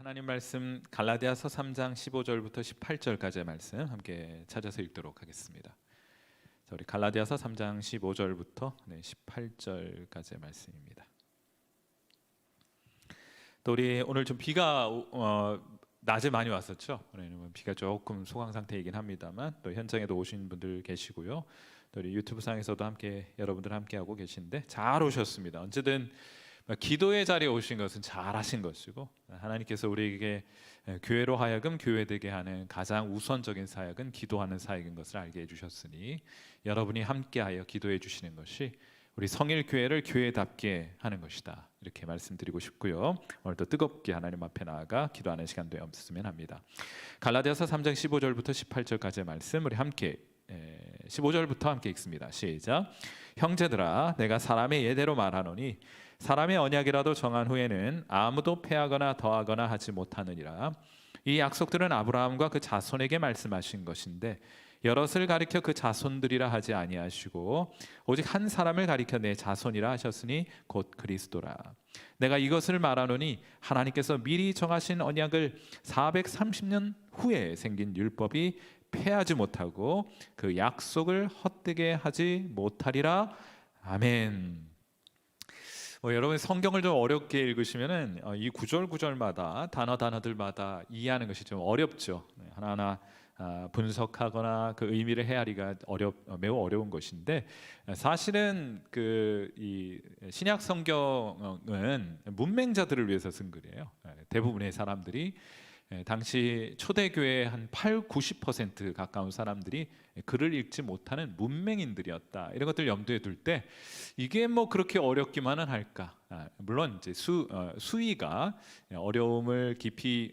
하나님 말씀 갈라디아서 3장 15절부터 18절까지의 말씀 함께 찾아서 읽도록 하겠습니다. 자, 우리 갈라디아서 3장 15절부터 18절까지의 말씀입니다. 또 우리 오늘 좀 비가 낮에 많이 왔었죠. 오늘은 비가 조금 소강 상태이긴 합니다만 또 현장에도 오신 분들 계시고요. 또 우리 유튜브 상에서도 함께 여러분들 함께 하고 계신데 잘 오셨습니다. 언제든 기도의 자리에 오신 것은 잘하신 것이고, 하나님께서 우리에게 교회로 하여금 교회되게 하는 가장 우선적인 사역은 기도하는 사역인 것을 알게 해주셨으니 여러분이 함께하여 기도해 주시는 것이 우리 성일교회를 교회답게 하는 것이다, 이렇게 말씀드리고 싶고요. 오늘도 뜨겁게 하나님 앞에 나아가 기도하는 시간 되었으면 합니다. 갈라디아서 3장 15절부터 18절까지의 말씀 우리 함께 15절부터 함께 읽습니다. 시작. 형제들아, 내가 사람의 예대로 말하노니 사람의 언약이라도 정한 후에는 아무도 패하거나 더하거나 하지 못하느니라. 이 약속들은 아브라함과 그 자손에게 말씀하신 것인데 여럿을 가리켜 그 자손들이라 하지 아니하시고 오직 한 사람을 가리켜 내 자손이라 하셨으니 곧 그리스도라. 내가 이것을 말하노니 하나님께서 미리 정하신 언약을 430년 후에 생긴 율법이 패하지 못하고 그 약속을 헛되게 하지 못하리라. 아멘. 여러분 성경을 좀 어렵게 읽으시면은 이 구절마다 단어들마다 이해하는 것이 좀 어렵죠. 하나하나 분석하거나 그 의미를 헤아리기가 매우 어려운 것인데, 사실은 이 신약 성경은 문맹자들을 위해서 쓴 글이에요. 대부분의 사람들이 당시 초대교회의 한 80-90% 가까운 사람들이 글을 읽지 못하는 문맹인들이었다. 이런 것들 염두에 둘 때 이게 뭐 그렇게 어렵기만은 할까? 물론 이제 수위가 어려움을 깊이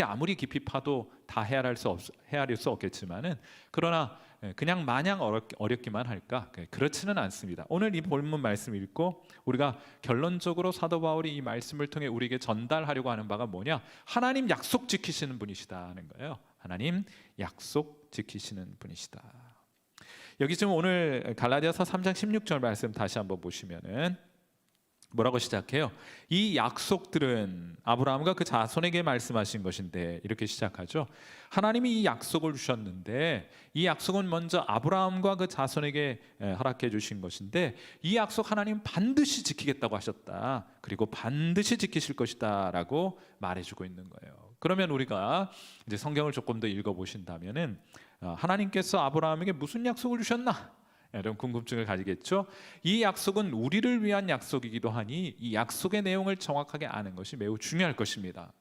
아무리 깊이 파도 다 헤아릴 수 없겠지만은, 그러나 그냥 마냥 어렵기만 할까? 그렇지는 않습니다. 오늘 이 본문 말씀 읽고 우리가 결론적으로 사도 바울이 이 말씀을 통해 우리에게 전달하려고 하는 바가 뭐냐? 하나님 약속 지키시는 분이시다 하는 거예요. 하나님 약속 지키시는 분이시다. 여기 지금 오늘 갈라디아서 3장 16절 말씀 다시 한번 보시면은 뭐라고 시작해요? 이 약속들은 아브라함과 그 자손에게 말씀하신 것인데, 이렇게 시작하죠. 하나님이 이 약속을 주셨는데 이 약속은 먼저 아브라함과 그 자손에게 허락해 주신 것인데 이 약속 하나님 반드시 지키겠다고 하셨다. 그리고 반드시 지키실 것이다 라고 말해주고 있는 거예요. 그러면 우리가 이제 성경을 조금 더 읽어보신다면은 하나님께서 아브라함에게 무슨 약속을 주셨나? 이런 궁금증을 가지겠죠. 이 약속은 우리를 위한 약속이기도 하니 이 약속의 내용을 정확하게 아는 것이 매우 중요할 것입니다.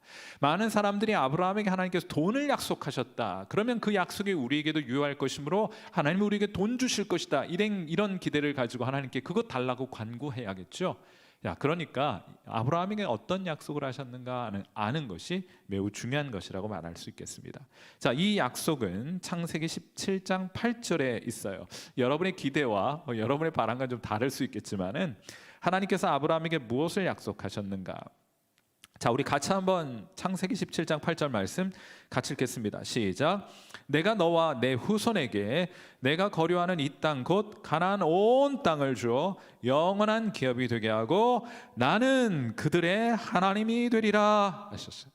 많은 사람들이 아브라함에게 하나님께서 돈을 약속하셨다, 그러면 그 약속이 우리에게도 유효할 것이므로 하나님이 우리에게 돈 주실 것이다, 이런 기대를 가지고 하나님께 그것 달라고 간구해야겠죠. 그러니까 아브라함에게 어떤 약속을 하셨는가 아는 것이 매우 중요한 것이라고 말할 수 있겠습니다. 자, 이 약속은 창세기 17장 8절에 있어요. 여러분의 기대와 여러분의 바람과 좀 다를 수 있겠지만은 하나님께서 아브라함에게 무엇을 약속하셨는가? 자, 우리 같이 한번 창세기 17장 8절 말씀 같이 읽겠습니다. 시작. 내가 너와 내 후손에게 내가 거류하는 이 땅 곧 가나안 온 땅을 주어 영원한 기업이 되게 하고 나는 그들의 하나님이 되리라 하셨어요.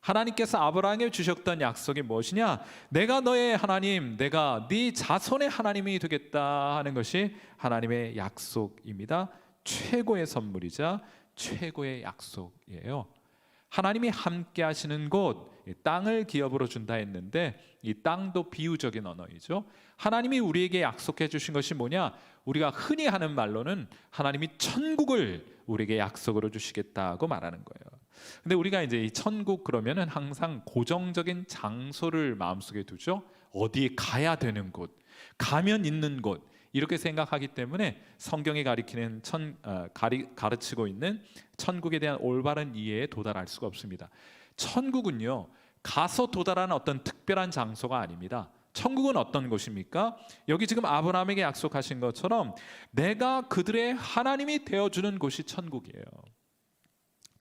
하나님께서 아브라함에게 주셨던 약속이 무엇이냐? 내가 너의 하나님, 내가 네 자손의 하나님이 되겠다 하는 것이 하나님의 약속입니다. 최고의 선물이자 최고의 약속이에요. 하나님이 함께 하시는 곳, 땅을 기업으로 준다 했는데 이 땅도 비유적인 언어이죠. 하나님이 우리에게 약속해 주신 것이 뭐냐? 우리가 흔히 하는 말로는 하나님이 천국을 우리에게 약속으로 주시겠다고 말하는 거예요. 근데 우리가 이제 이 천국 그러면은 항상 고정적인 장소를 마음속에 두죠. 어디에 가야 되는 곳, 가면 있는 곳, 이렇게 생각하기 때문에 성경이 가르치고 있는 천국에 대한 올바른 이해에 도달할 수가 없습니다. 천국은요, 가서 도달하는 어떤 특별한 장소가 아닙니다. 천국은 어떤 곳입니까? 여기 지금 아브라함에게 약속하신 것처럼 내가 그들의 하나님이 되어주는 곳이 천국이에요.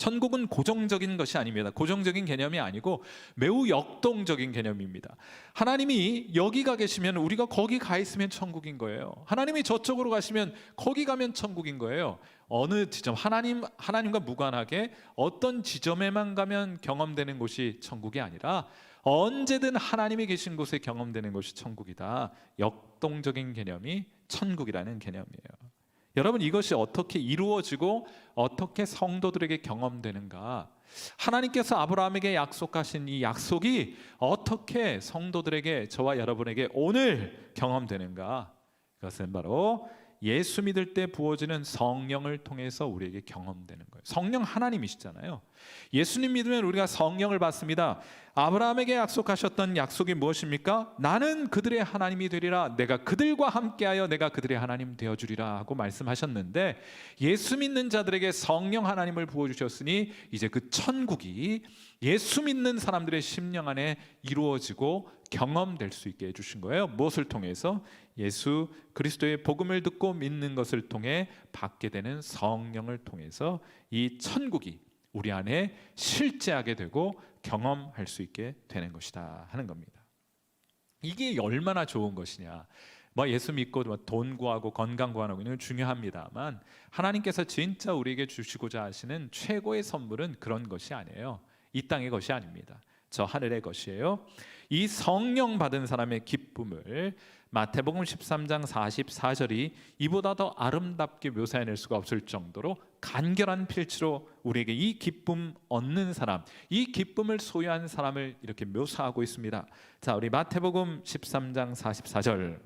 천국은 고정적인 것이 아닙니다. 고정적인 개념이 아니고 매우 역동적인 개념입니다. 하나님이 여기 가 계시면 우리가 거기 가 있으면 천국인 거예요. 하나님이 저쪽으로 가시면 거기 가면 천국인 거예요. 어느 지점, 하나님과 무관하게 어떤 지점에만 가면 경험되는 곳이 천국이 아니라 언제든 하나님이 계신 곳에 경험되는 것이 천국이다. 역동적인 개념이 천국이라는 개념이에요. 여러분, 이것이 어떻게 이루어지고 어떻게 성도들에게 경험되는가? 하나님께서 아브라함에게 약속하신 이 약속이 어떻게 성도들에게, 저와 여러분에게 오늘 경험되는가? 그것은 바로 예수 믿을 때 부어지는 성령을 통해서 우리에게 경험되는 거예요. 성령 하나님이시잖아요. 예수님 믿으면 우리가 성령을 받습니다. 아브라함에게 약속하셨던 약속이 무엇입니까? 나는 그들의 하나님이 되리라. 내가 그들과 함께하여 내가 그들의 하나님 되어주리라 하고 말씀하셨는데, 예수 믿는 자들에게 성령 하나님을 부어주셨으니 이제 그 천국이 예수 믿는 사람들의 심령 안에 이루어지고 경험될 수 있게 해주신 거예요. 무엇을 통해서? 예수 그리스도의 복음을 듣고 믿는 것을 통해 받게 되는 성령을 통해서 이 천국이 우리 안에 실제하게 되고 경험할 수 있게 되는 것이다 하는 겁니다. 이게 얼마나 좋은 것이냐. 예수 믿고 돈 구하고 건강 구하는 건 중요합니다만, 하나님께서 진짜 우리에게 주시고자 하시는 최고의 선물은 그런 것이 아니에요. 이 땅의 것이 아닙니다. 저 하늘의 것이에요. 이 성령 받은 사람의 기쁨을 마태복음 13장 44절이 이보다 더 아름답게 묘사해낼 수가 없을 정도로 간결한 필치로 우리에게 이 기쁨 얻는 사람, 이 기쁨을 소유한 사람을 이렇게 묘사하고 있습니다. 자, 우리 마태복음 13장 44절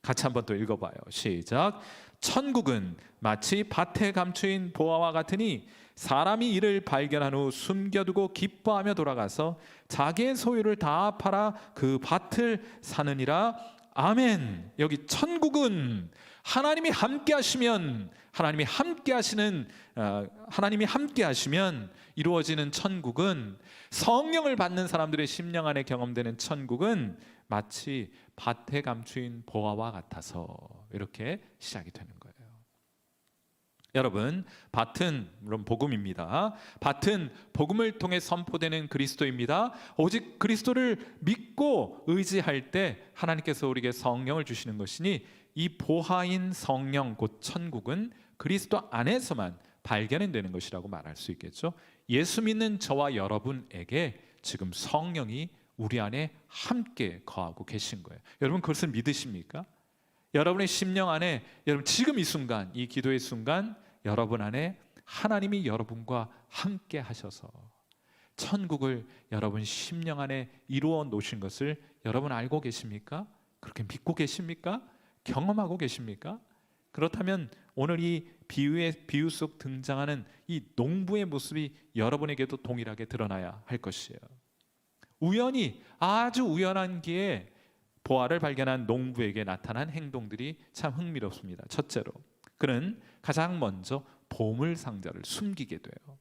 같이 한번 또 읽어봐요. 시작. 천국은 마치 밭에 감추인 보화와 같으니 사람이 이를 발견한 후 숨겨두고 기뻐하며 돌아가서 자기의 소유를 다 팔아 그 밭을 사느니라. 아멘. 여기 천국은 하나님이 함께 하시면, 하나님이 함께 하시면 이루어지는 천국은, 성령을 받는 사람들의 심령 안에 경험되는 천국은 마치 밭에 감추인 보화와 같아서 이렇게 시작이 되는 거예요. 여러분, 밭은 물론 복음입니다. 밭은 복음을 통해 선포되는 그리스도입니다. 오직 그리스도를 믿고 의지할 때 하나님께서 우리에게 성령을 주시는 것이니, 이 보화인 성령 곧 천국은 그리스도 안에서만 발견되는 것이라고 말할 수 있겠죠. 예수 믿는 저와 여러분에게 지금 성령이 우리 안에 함께 거하고 계신 거예요. 여러분, 그것을 믿으십니까? 여러분의 심령 안에, 여러분 지금 이 순간, 이 기도의 순간 여러분 안에 하나님이 여러분과 함께 하셔서 천국을 여러분 심령 안에 이루어 놓으신 것을 여러분 알고 계십니까? 그렇게 믿고 계십니까? 경험하고 계십니까? 그렇다면 오늘 이 비유 속 등장하는 이 농부의 모습이 여러분에게도 동일하게 드러나야 할 것이에요. 우연히, 아주 우연한 기회에 보화를 발견한 농부에게 나타난 행동들이 참 흥미롭습니다. 첫째로, 그는 가장 먼저 보물 상자를 숨기게 돼요.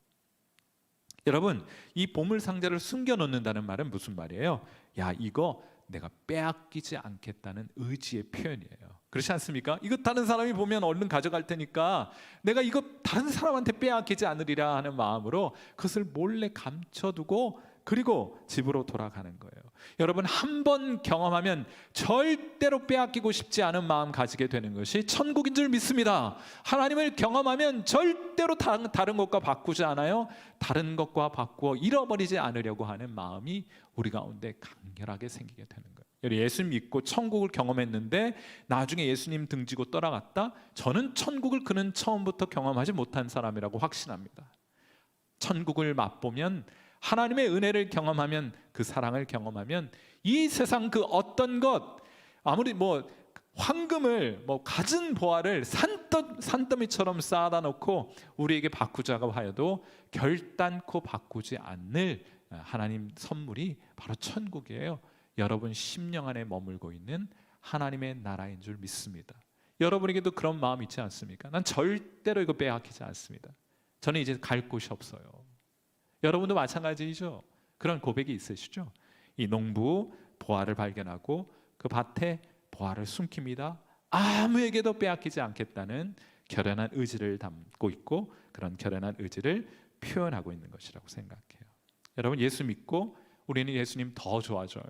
여러분, 이 보물 상자를 숨겨 놓는다는 말은 무슨 말이에요? 야, 이거 내가 빼앗기지 않겠다는 의지의 표현이에요. 그렇지 않습니까? 이거 다른 사람이 보면 얼른 가져갈 테니까 내가 이거 다른 사람한테 빼앗기지 않으리라 하는 마음으로 그것을 몰래 감춰두고 그리고 집으로 돌아가는 거예요. 여러분, 한 번 경험하면 절대로 빼앗기고 싶지 않은 마음 가지게 되는 것이 천국인 줄 믿습니다. 하나님을 경험하면 절대로 다른 것과 바꾸지 않아요. 다른 것과 바꾸어 잃어버리지 않으려고 하는 마음이 우리 가운데 강렬하게 생기게 되는 거예요. 예수 믿고 천국을 경험했는데 나중에 예수님 등지고 떠나갔다? 저는 천국을 그는 처음부터 경험하지 못한 사람이라고 확신합니다. 천국을 맛보면, 하나님의 은혜를 경험하면, 그 사랑을 경험하면 이 세상 그 어떤 것, 아무리 황금을 가진 보화를 산더미처럼 쌓아다 놓고 우리에게 바꾸자고 하여도 결단코 바꾸지 않을 하나님 선물이 바로 천국이에요. 여러분 심령 안에 머물고 있는 하나님의 나라인 줄 믿습니다. 여러분에게도 그런 마음 있지 않습니까? 난 절대로 이거 빼앗기지 않습니다. 저는 이제 갈 곳이 없어요. 여러분도 마찬가지이죠. 그런 고백이 있으시죠? 이 농부 보화를 발견하고 그 밭에 보화를 숨깁니다. 아무에게도 빼앗기지 않겠다는 결연한 의지를 담고 있고, 그런 결연한 의지를 표현하고 있는 것이라고 생각해요. 여러분, 예수 믿고 우리는 예수님 더 좋아져요.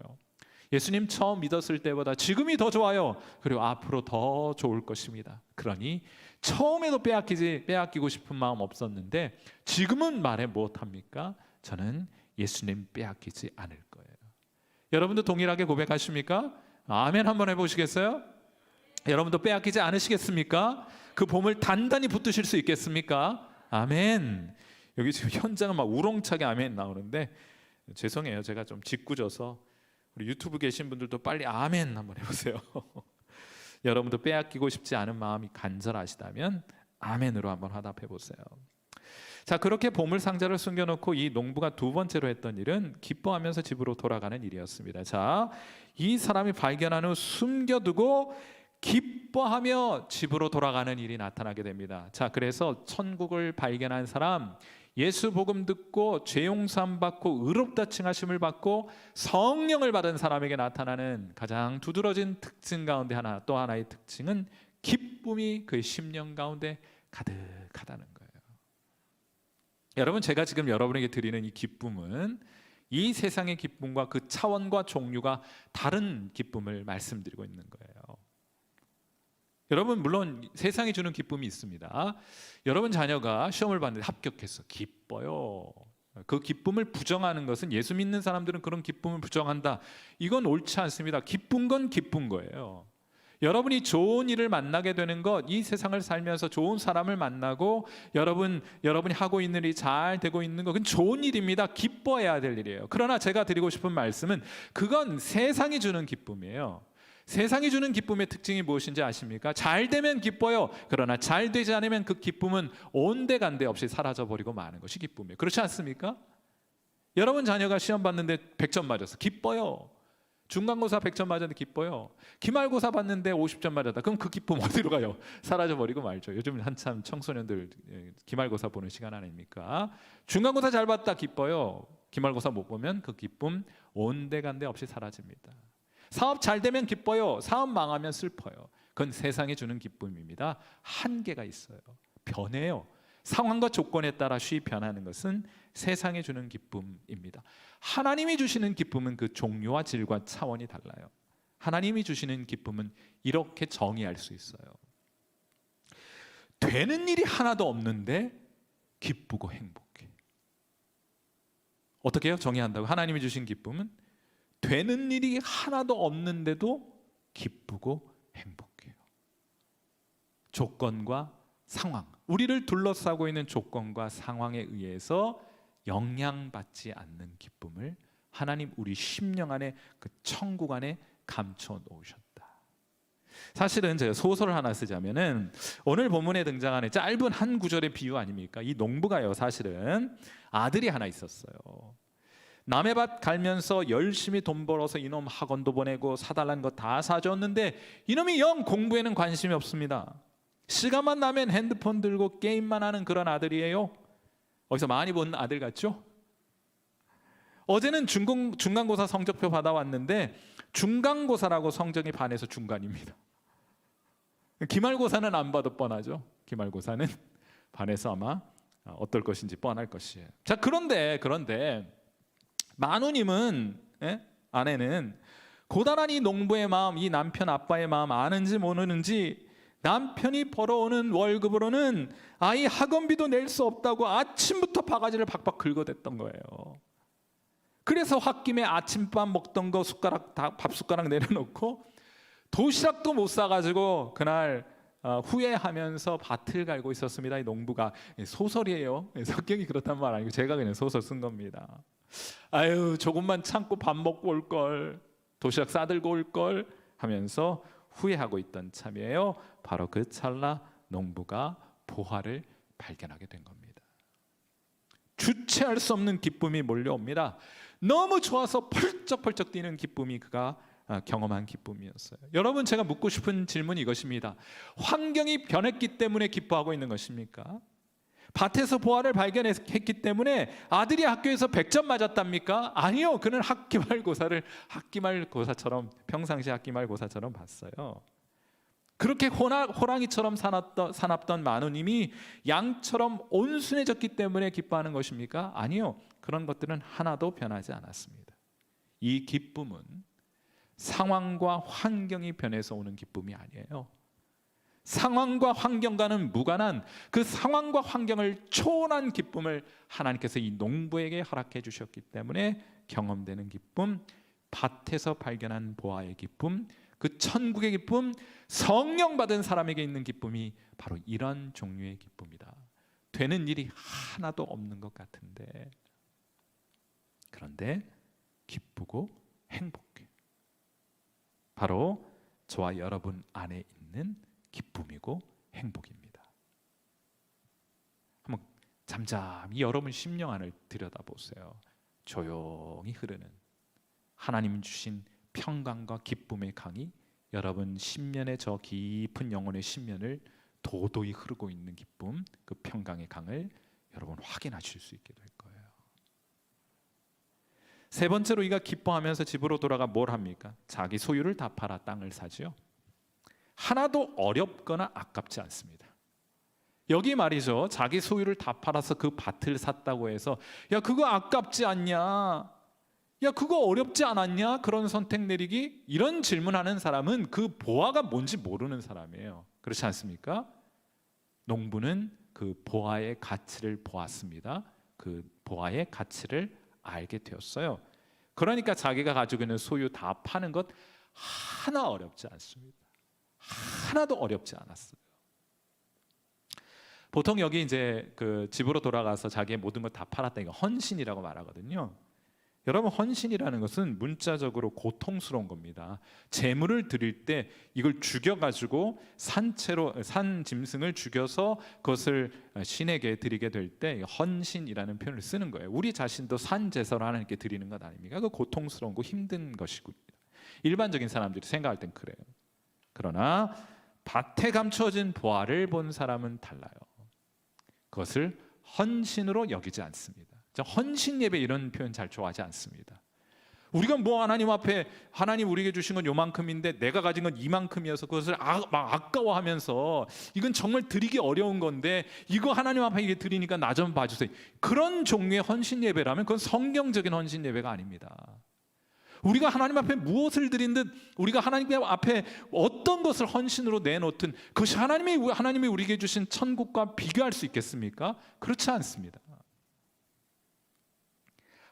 예수님 처음 믿었을 때보다 지금이 더 좋아요. 그리고 앞으로 더 좋을 것입니다. 그러니 처음에도 빼앗기고 싶은 마음 없었는데 지금은 말해 못합니까? 저는 예수님 빼앗기지 않을 거예요. 여러분도 동일하게 고백하십니까? 아멘 한번 해보시겠어요? 여러분도 빼앗기지 않으시겠습니까? 그 봄을 단단히 붙드실 수 있겠습니까? 아멘. 여기 지금 현장은 막 우렁차게 아멘 나오는데 죄송해요. 제가 좀 짓궂어서 우리 유튜브 계신 분들도 빨리 아멘 한번 해보세요. 여러분도 빼앗기고 싶지 않은 마음이 간절하시다면 아멘으로 한번 화답해 보세요. 자, 그렇게 보물 상자를 숨겨놓고 이 농부가 두 번째로 했던 일은 기뻐하면서 집으로 돌아가는 일이었습니다. 자, 이 사람이 발견한 후 숨겨두고 기뻐하며 집으로 돌아가는 일이 나타나게 됩니다. 자, 그래서 천국을 발견한 사람, 예수 복음 듣고 죄 용서함 받고 의롭다 칭하심을 받고 성령을 받은 사람에게 나타나는 가장 두드러진 특징 가운데 하나, 또 하나의 특징은 기쁨이 그의 심령 가운데 가득하다는 거예요. 여러분, 제가 지금 여러분에게 드리는 이 기쁨은 이 세상의 기쁨과 그 차원과 종류가 다른 기쁨을 말씀드리고 있는 거예요. 여러분, 물론 세상이 주는 기쁨이 있습니다. 여러분 자녀가 시험을 봤는데 합격했어. 기뻐요. 그 기쁨을 부정하는 것은, 예수 믿는 사람들은 그런 기쁨을 부정한다, 이건 옳지 않습니다. 기쁜 건 기쁜 거예요. 여러분이 좋은 일을 만나게 되는 것, 이 세상을 살면서 좋은 사람을 만나고 여러분이 하고 있는 일이 잘 되고 있는 것, 그건 좋은 일입니다. 기뻐해야 될 일이에요. 그러나 제가 드리고 싶은 말씀은 그건 세상이 주는 기쁨이에요. 세상이 주는 기쁨의 특징이 무엇인지 아십니까? 잘 되면 기뻐요. 그러나 잘 되지 않으면 그 기쁨은 온데간데 없이 사라져버리고 마는 것이 기쁨이에요. 그렇지 않습니까? 여러분 자녀가 시험 봤는데 100점 맞았어. 기뻐요. 중간고사 100점 맞았는데 기뻐요. 기말고사 봤는데 50점 맞았다. 그럼 그 기쁨 어디로 가요? 사라져버리고 말죠. 요즘 한참 청소년들 기말고사 보는 시간 아닙니까? 중간고사 잘 봤다, 기뻐요. 기말고사 못 보면 그 기쁨 온데간데 없이 사라집니다. 사업 잘 되면 기뻐요. 사업 망하면 슬퍼요. 그건 세상이 주는 기쁨입니다. 한계가 있어요. 변해요. 상황과 조건에 따라 쉬이 변하는 것은 세상이 주는 기쁨입니다. 하나님이 주시는 기쁨은 그 종류와 질과 차원이 달라요. 하나님이 주시는 기쁨은 이렇게 정의할 수 있어요. 되는 일이 하나도 없는데 기쁘고 행복해. 어떻게 해요? 정의한다고. 하나님이 주신 기쁨은 되는 일이 하나도 없는데도 기쁘고 행복해요. 조건과 상황, 우리를 둘러싸고 있는 조건과 상황에 의해서 영향받지 않는 기쁨을 하나님 우리 심령 안에, 그 천국 안에 감춰 놓으셨다. 사실은 제가 소설을 하나 쓰자면은 오늘 본문에 등장하는 짧은 한 구절의 비유 아닙니까? 이 농부가요, 사실은 아들이 하나 있었어요. 남의 밭 갈면서 열심히 돈 벌어서 이놈 학원도 보내고 사달라는 거 다 사줬는데 이놈이 영 공부에는 관심이 없습니다. 시간만 나면 핸드폰 들고 게임만 하는 그런 아들이에요. 어디서 많이 본 아들 같죠? 어제는 중간고사 성적표 받아왔는데 중간고사라고 성적이 반에서 중간입니다. 기말고사는 안 봐도 뻔하죠. 기말고사는 반에서 아마 어떨 것인지 뻔할 것이에요. 자, 그런데 마누님은, 아내는 고단한 이 농부의 마음, 이 남편 아빠의 마음 아는지 모르는지 남편이 벌어오는 월급으로는 아이 학원비도 낼 수 없다고 아침부터 바가지를 박박 긁어댔던 거예요. 그래서 홧김에 아침밥 먹던 거 밥 숟가락 내려놓고 도시락도 못 사가지고 그날 후회하면서 밭을 갈고 있었습니다. 이 농부가. 소설이에요. 성경이 그렇단 말 아니고 제가 그냥 소설 쓴 겁니다. 아유, 조금만 참고 밥 먹고 올 걸, 도시락 싸들고 올 걸 하면서 후회하고 있던 참이에요. 바로 그 찰나 농부가 보화를 발견하게 된 겁니다. 주체할 수 없는 기쁨이 몰려옵니다. 너무 좋아서 펄쩍펄쩍 뛰는 기쁨이 그가 경험한 기쁨이었어요. 여러분, 제가 묻고 싶은 질문이 이것입니다. 환경이 변했기 때문에 기뻐하고 있는 것입니까? 밭에서 보화를 발견했기 때문에 아들이 학교에서 100점 맞았답니까? 아니요. 그는 학기말고사처럼, 평상시 학기말고사처럼 봤어요. 그렇게 호랑이처럼 사납던 마누님이 양처럼 온순해졌기 때문에 기뻐하는 것입니까? 아니요. 그런 것들은 하나도 변하지 않았습니다. 이 기쁨은 상황과 환경이 변해서 오는 기쁨이 아니에요. 상황과 환경과는 무관한 그 상황과 환경을 초월한 기쁨을 하나님께서 이 농부에게 허락해 주셨기 때문에 경험되는 기쁨, 밭에서 발견한 보아의 기쁨, 그 천국의 기쁨, 성령 받은 사람에게 있는 기쁨이 바로 이런 종류의 기쁨이다. 되는 일이 하나도 없는 것 같은데, 그런데 기쁘고 행복해. 바로 저와 여러분 안에 있는 기쁨이고 행복입니다. 한번 잠잠히 여러분 심령 안을 들여다보세요. 조용히 흐르는 하나님 주신 평강과 기쁨의 강이 여러분 심년의 저 깊은 영혼의 심년을 도도히 흐르고 있는 기쁨, 그 평강의 강을 여러분 확인하실 수 있게 될 거예요. 세 번째로 이가 기뻐하면서 집으로 돌아가 뭘 합니까? 자기 소유를 다 팔아 땅을 사지요. 하나도 어렵거나 아깝지 않습니다. 여기 말이죠, 자기 소유를 다 팔아서 그 밭을 샀다고 해서 야 그거 아깝지 않냐, 야 그거 어렵지 않았냐, 그런 선택 내리기, 이런 질문하는 사람은 그 보아가 뭔지 모르는 사람이에요. 그렇지 않습니까? 농부는 그 보아의 가치를 보았습니다. 그 보아의 가치를 알게 되었어요. 그러니까 자기가 가지고 있는 소유 다 파는 것 하나 어렵지 않습니다. 하나도 어렵지 않았어요. 보통 여기 이제 그 집으로 돌아가서 자기의 모든 걸 다 팔았다, 이거 헌신이라고 말하거든요. 여러분, 헌신이라는 것은 문자적으로 고통스러운 겁니다. 재물을 드릴 때 이걸 죽여가지고 산 짐승을 죽여서 그것을 신에게 드리게 될 때 헌신이라는 표현을 쓰는 거예요. 우리 자신도 산 제사를 하나님께 드리는 것 아닙니까? 그 고통스러운 거 힘든 것이고요. 일반적인 사람들이 생각할 땐 그래요. 그러나 밭에 감춰진 보화를 본 사람은 달라요. 그것을 헌신으로 여기지 않습니다. 헌신 예배 이런 표현 잘 좋아하지 않습니다. 우리가 뭐 하나님 앞에 하나님 우리에게 주신 건 요만큼인데 내가 가진 건 이만큼이어서 그것을 막 아까워하면서 이건 정말 드리기 어려운 건데 이거 하나님 앞에 드리니까 나 좀 봐주세요. 그런 종류의 헌신 예배라면 그건 성경적인 헌신 예배가 아닙니다. 우리가 하나님 앞에 무엇을 드린 듯 우리가 하나님 앞에 어떤 것을 헌신으로 내놓든 그것이 하나님이 우리에게 주신 천국과 비교할 수 있겠습니까? 그렇지 않습니다.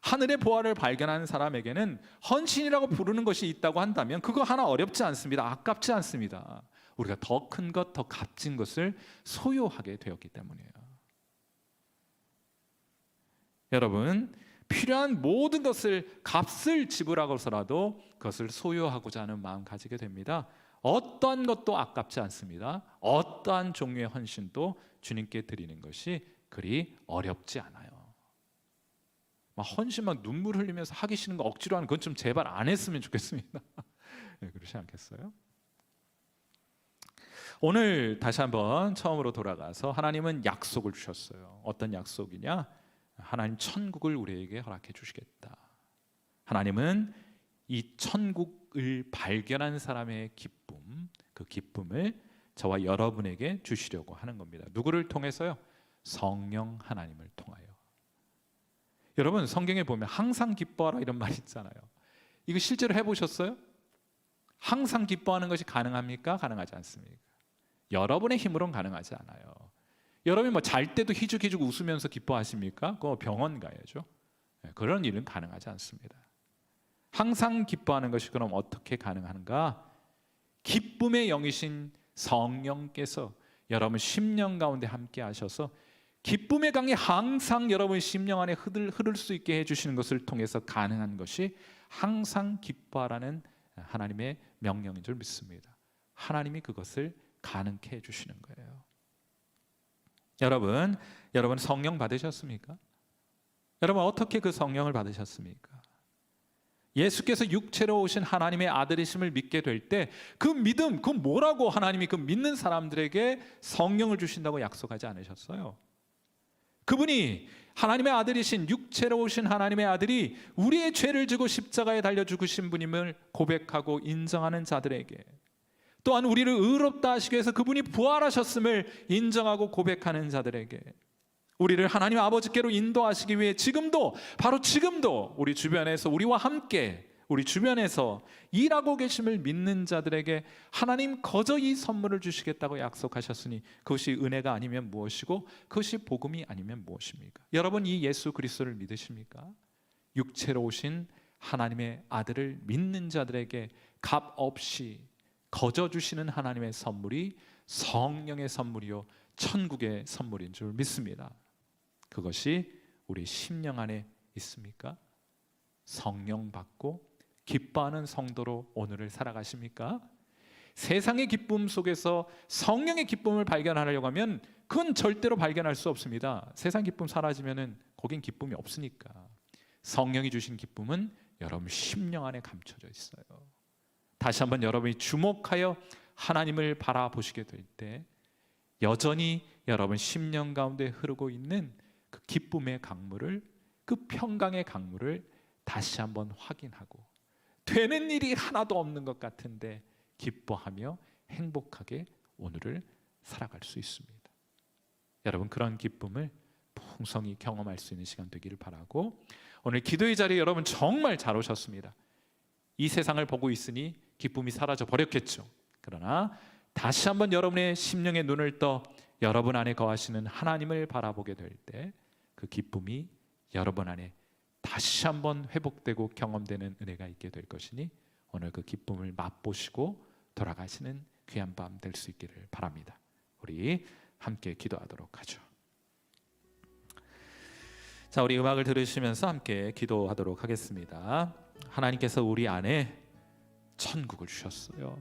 하늘의 보화를 발견하는 사람에게는 헌신이라고 부르는 것이 있다고 한다면 그거 하나 어렵지 않습니다. 아깝지 않습니다. 우리가 더 큰 것, 더 값진 것을 소유하게 되었기 때문이에요. 여러분, 필요한 모든 것을 값을 지불하고서라도 그것을 소유하고자 하는 마음 가지게 됩니다. 어떠한 것도 아깝지 않습니다. 어떠한 종류의 헌신도 주님께 드리는 것이 그리 어렵지 않아요. 막 헌신 막 눈물 흘리면서 하기 싫은 거 억지로 하는 건 좀 제발 안 했으면 좋겠습니다. 네, 그렇지 않겠어요? 오늘 다시 한번 처음으로 돌아가서 하나님은 약속을 주셨어요. 어떤 약속이냐? 하나님 천국을 우리에게 허락해 주시겠다. 하나님은 이 천국을 발견한 사람의 기쁨, 그 기쁨을 저와 여러분에게 주시려고 하는 겁니다. 누구를 통해서요? 성령 하나님을 통하여. 여러분, 성경에 보면 항상 기뻐하라 이런 말이 있잖아요. 이거 실제로 해보셨어요? 항상 기뻐하는 것이 가능합니까? 가능하지 않습니까? 여러분의 힘으로는 가능하지 않아요. 여러분이 뭐 잘 때도 희죽희죽 웃으면서 기뻐하십니까? 그거 병원 가야죠. 그런 일은 가능하지 않습니다. 항상 기뻐하는 것이 그럼 어떻게 가능한가? 기쁨의 영이신 성령께서 여러분 심령 가운데 함께 하셔서 기쁨의 강이 항상 여러분 심령 안에 흐를 수 있게 해주시는 것을 통해서 가능한 것이 항상 기뻐하라는 하나님의 명령인 줄 믿습니다. 하나님이 그것을 가능케 해주시는 거예요. 여러분 성령 받으셨습니까? 여러분 어떻게 그 성령을 받으셨습니까? 예수께서 육체로 오신 하나님의 아들이심을 믿게 될 때 그 믿음, 그 뭐라고 하나님이 그 믿는 사람들에게 성령을 주신다고 약속하지 않으셨어요? 그분이 하나님의 아들이신 육체로 오신 하나님의 아들이 우리의 죄를 지고 십자가에 달려 죽으신 분임을 고백하고 인정하는 자들에게 또한 우리를 의롭다 하시기 위해서 그분이 부활하셨음을 인정하고 고백하는 자들에게, 우리를 하나님 아버지께로 인도하시기 위해 지금도, 바로 지금도 우리 주변에서 우리와 함께 우리 주변에서 일하고 계심을 믿는 자들에게 하나님 거저 이 선물을 주시겠다고 약속하셨으니 그것이 은혜가 아니면 무엇이고 그것이 복음이 아니면 무엇입니까? 여러분, 이 예수 그리스도를 믿으십니까? 육체로 오신 하나님의 아들을 믿는 자들에게 값 없이 거저 주시는 하나님의 선물이 성령의 선물이요 천국의 선물인 줄 믿습니다. 그것이 우리 심령 안에 있습니까? 성령 받고 기뻐하는 성도로 오늘을 살아가십니까? 세상의 기쁨 속에서 성령의 기쁨을 발견하려고 하면 그건 절대로 발견할 수 없습니다. 세상 기쁨 사라지면은 거긴 기쁨이 없으니까. 성령이 주신 기쁨은 여러분 심령 안에 감춰져 있어요. 다시 한번 여러분이 주목하여 하나님을 바라보시게 될 때 여전히 여러분 심령 가운데 흐르고 있는 그 기쁨의 강물을, 그 평강의 강물을 다시 한번 확인하고 되는 일이 하나도 없는 것 같은데 기뻐하며 행복하게 오늘을 살아갈 수 있습니다. 여러분, 그런 기쁨을 풍성히 경험할 수 있는 시간 되기를 바라고, 오늘 기도의 자리에 여러분 정말 잘 오셨습니다. 이 세상을 보고 있으니 기쁨이 사라져 버렸겠죠. 그러나 다시 한번 여러분의 심령의 눈을 떠 여러분 안에 거하시는 하나님을 바라보게 될 때 그 기쁨이 여러분 안에 다시 한번 회복되고 경험되는 은혜가 있게 될 것이니 오늘 그 기쁨을 맛보시고 돌아가시는 귀한 밤 될 수 있기를 바랍니다. 우리 함께 기도하도록 하죠. 자, 우리 음악을 들으시면서 함께 기도하도록 하겠습니다. 하나님께서 우리 안에 천국을 주셨어요.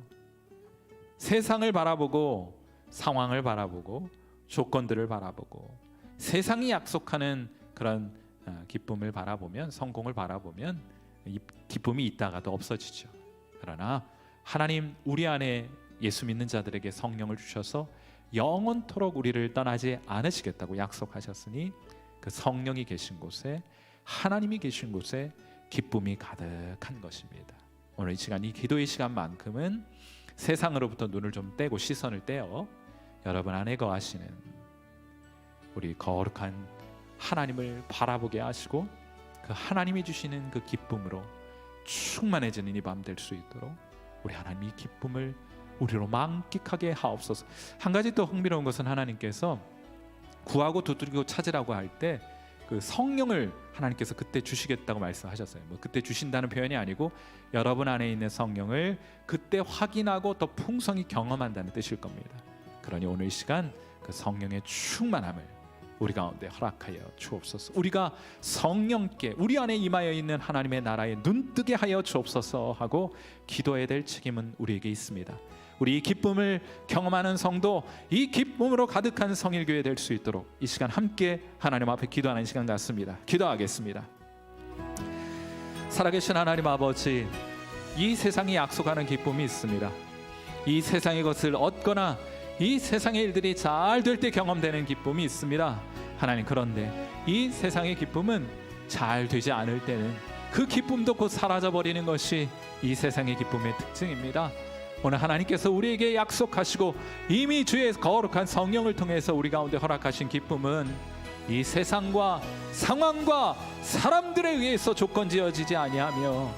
세상을 바라보고 상황을 바라보고 조건들을 바라보고 세상이 약속하는 그런 기쁨을 바라보면, 성공을 바라보면 이 기쁨이 있다가도 없어지죠. 그러나 하나님 우리 안에 예수 믿는 자들에게 성령을 주셔서 영원토록 우리를 떠나지 않으시겠다고 약속하셨으니 그 성령이 계신 곳에, 하나님이 계신 곳에 기쁨이 가득한 것입니다. 오늘 이 시간, 이 기도의 시간만큼은 세상으로부터 눈을 좀 떼고 시선을 떼어 여러분 안에 거하시는 우리 거룩한 하나님을 바라보게 하시고 그 하나님이 주시는 그 기쁨으로 충만해지는 이 밤 될 수 있도록 우리 하나님이 기쁨을 우리로 만끽하게 하옵소서. 한 가지 또 흥미로운 것은 하나님께서 구하고 두드리고 찾으라고 할 때 그 성령을 하나님께서 그때 주시겠다고 말씀하셨어요. 뭐 그때 주신다는 표현이 아니고 여러분 안에 있는 성령을 그때 확인하고 더 풍성히 경험한다는 뜻일 겁니다. 그러니 오늘 이 시간 그 성령의 충만함을 우리 가운데 허락하여 주옵소서. 우리가 성령께 우리 안에 임하여 있는 하나님의 나라에 눈뜨게 하여 주옵소서 하고 기도해야 될 책임은 우리에게 있습니다. 우리 이 기쁨을 경험하는 성도, 이 기쁨으로 가득한 성일교회 될 수 있도록 이 시간 함께 하나님 앞에 기도하는 시간 같습니다. 기도하겠습니다. 살아계신 하나님 아버지, 이 세상이 약속하는 기쁨이 있습니다. 이 세상의 것을 얻거나 이 세상의 일들이 잘 될 때 경험되는 기쁨이 있습니다. 하나님, 그런데 이 세상의 기쁨은 잘 되지 않을 때는 그 기쁨도 곧 사라져버리는 것이 이 세상의 기쁨의 특징입니다. 오늘 하나님께서 우리에게 약속하시고 이미 주의 거룩한 성령을 통해서 우리 가운데 허락하신 기쁨은 이 세상과 상황과 사람들에 의해서 조건 지어지지 아니하며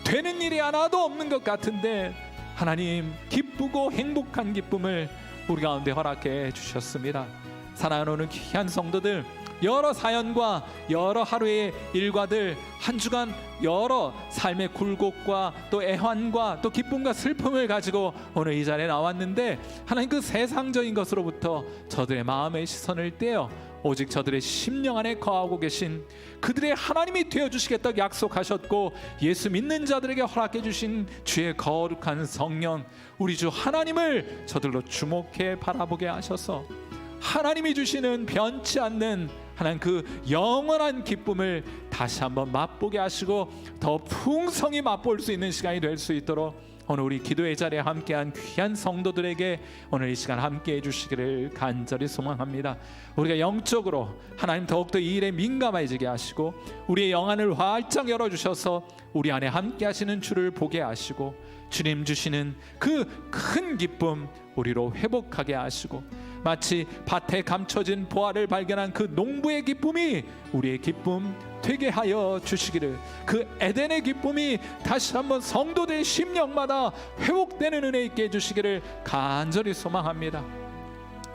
되는 일이 하나도 없는 것 같은데 하나님, 기쁘고 행복한 기쁨을 우리 가운데 허락해 주셨습니다. 사랑하는 귀한 성도들, 여러 사연과 여러 하루의 일과들, 한 주간 여러 삶의 굴곡과 또 애환과 또 기쁨과 슬픔을 가지고 오늘 이 자리에 나왔는데 하나님, 그 세상적인 것으로부터 저들의 마음의 시선을 떼어 오직 저들의 심령 안에 거하고 계신 그들의 하나님이 되어주시겠다고 약속하셨고 예수 믿는 자들에게 허락해 주신 주의 거룩한 성령, 우리 주 하나님을 저들로 주목해 바라보게 하셔서 하나님이 주시는 변치 않는 하나님 그 영원한 기쁨을 다시 한번 맛보게 하시고 더 풍성히 맛볼 수 있는 시간이 될 수 있도록 오늘 우리 기도의 자리에 함께한 귀한 성도들에게 오늘 이 시간 함께해 주시기를 간절히 소망합니다. 우리가 영적으로 하나님 더욱더 이 일에 민감해지게 하시고 우리의 영안을 활짝 열어주셔서 우리 안에 함께 하시는 주를 보게 하시고 주님 주시는 그 큰 기쁨 우리로 회복하게 하시고, 마치 밭에 감춰진 보화를 발견한 그 농부의 기쁨이 우리의 기쁨 되게 하여 주시기를, 그 에덴의 기쁨이 다시 한번 성도들의 심령마다 회복되는 은혜 있게 해주시기를 간절히 소망합니다.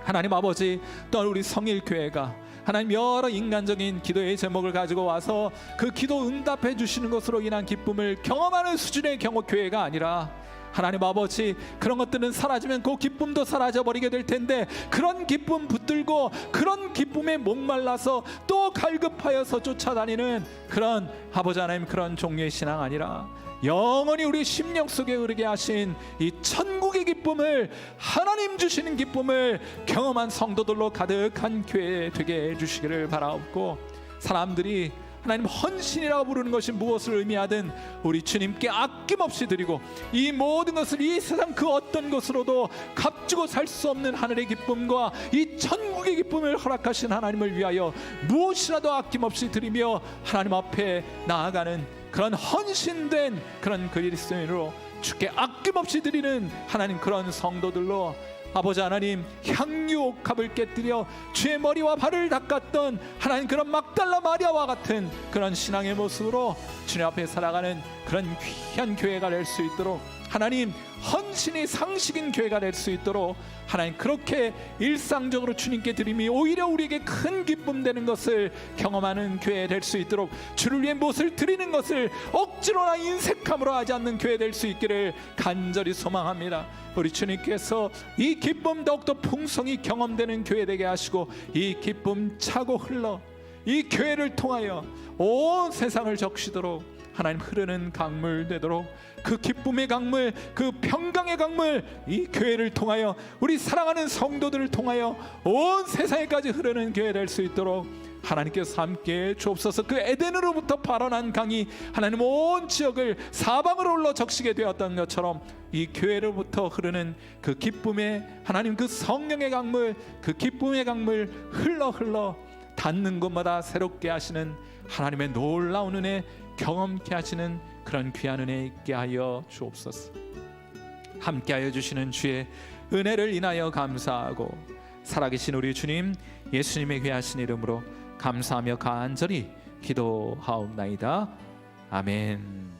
하나님 아버지, 또한 우리 성일교회가 하나님 여러 인간적인 기도의 제목을 가지고 와서 그 기도 응답해 주시는 것으로 인한 기쁨을 경험하는 수준의 교회가 아니라, 하나님 아버지, 그런 것들은 사라지면 그 기쁨도 사라져버리게 될 텐데, 그런 기쁨 붙들고 그런 기쁨에 목말라서 또 갈급하여서 쫓아다니는 그런 아버지 하나님, 그런 종류의 신앙 아니라 영원히 우리 심령 속에 흐르게 하신 이 천국의 기쁨을, 하나님 주시는 기쁨을 경험한 성도들로 가득한 교회 되게 해주시기를 바라옵고, 사람들이 하나님 헌신이라고 부르는 것이 무엇을 의미하든 우리 주님께 아낌없이 드리고, 이 모든 것을 이 세상 그 어떤 것으로도 값주고 살 수 없는 하늘의 기쁨과 이 천국의 기쁨을 허락하신 하나님을 위하여 무엇이라도 아낌없이 드리며 하나님 앞에 나아가는 그런 헌신된 그런 그리스도인으로 주께 아낌없이 드리는 하나님, 그런 성도들로 아버지 하나님, 향유옥합을 깨뜨려 주의 머리와 발을 닦았던 하나님, 그런 막달라 마리아와 같은 그런 신앙의 모습으로 주님 앞에 살아가는 그런 귀한 교회가 될 수 있도록, 하나님 헌신이 상식인 교회가 될 수 있도록 하나님, 그렇게 일상적으로 주님께 드림이 오히려 우리에게 큰 기쁨 되는 것을 경험하는 교회 될 수 있도록, 주를 위해 무엇을 드리는 것을 억지로나 인색함으로 하지 않는 교회 될 수 있기를 간절히 소망합니다. 우리 주님께서 이 기쁨 더욱더 풍성히 경험되는 교회 되게 하시고, 이 기쁨 차고 흘러 이 교회를 통하여 온 세상을 적시도록 하나님, 흐르는 강물 되도록, 그 기쁨의 강물, 그 평강의 강물, 이 교회를 통하여 우리 사랑하는 성도들을 통하여 온 세상에까지 흐르는 교회 될 수 있도록 하나님께서 함께 주옵소서. 그 에덴으로부터 발원한 강이 하나님 온 지역을 사방으로 흘러 적시게 되었던 것처럼, 이 교회로부터 흐르는 그 기쁨의 하나님, 그 성령의 강물, 그 기쁨의 강물 흘러 닿는 곳마다 새롭게 하시는 하나님의 놀라운 은혜 경험케 하시는 그런 귀한 은혜 있게 하여 주옵소서. 함께하여 주시는 주의 은혜를 인하여 감사하고, 살아계신 우리 주님 예수님의 귀하신 이름으로 감사하며 간절히 기도하옵나이다. 아멘.